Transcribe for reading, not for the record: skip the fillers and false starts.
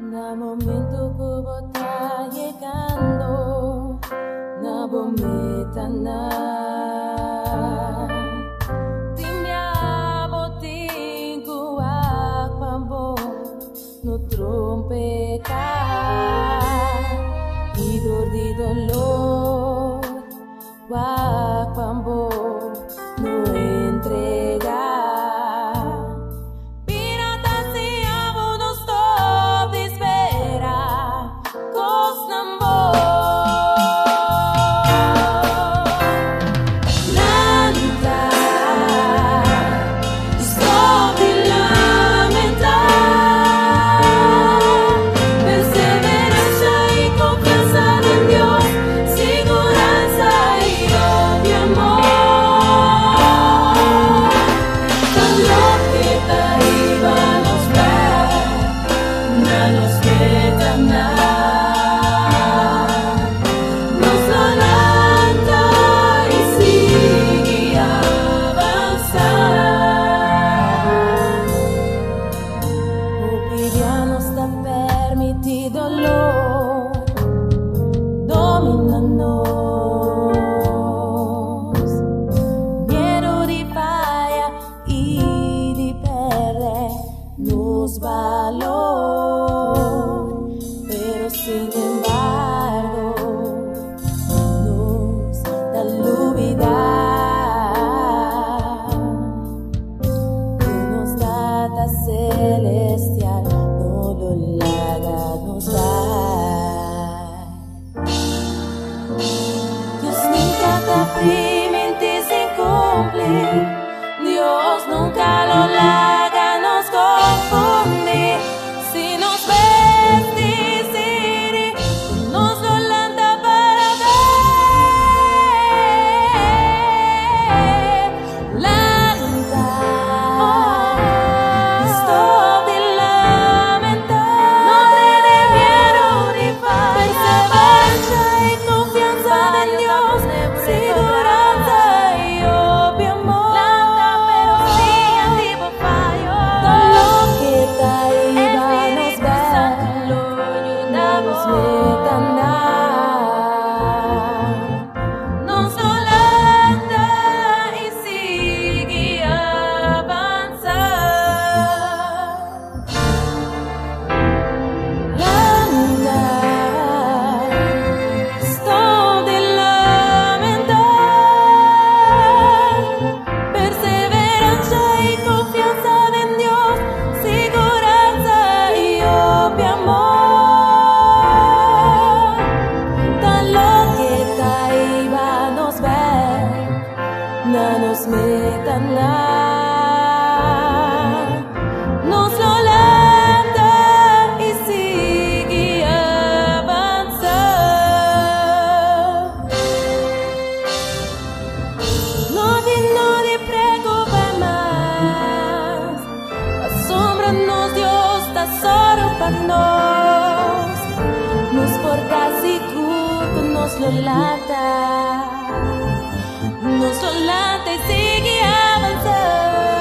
Na momento ko bota llegando, na bometa na. Timbia botin kuak pambo, no trompeta. Idor di dolor, wak pambo, no entrega. Valor, pero sin embargo nos da luvidad, que nos trata celestial, no lo laga nos da. Dios nunca te promete sin cumplir, Dios nunca lo laga nos confundir. Si nos vestir, nos lo lanta para ver. Lanta, stop de lamentar. No te dé miedo ni perseverancia y confianza en Dios, seguranza y obvio amor. Lanta, pero sí antiguo fallo. Todo lo que está ahí nos solanta y sigue avanzar. Landa, stop de lamentar, perseverancia y confianza en Dios, seguranza y obvio amor. Na nos metan na, nos lo lanta y sigue avanzar. No te preocupes más, asómbranos Dios, está solo para nos porta seguro, nos lo lanta. Nos solante y sigue avanzando.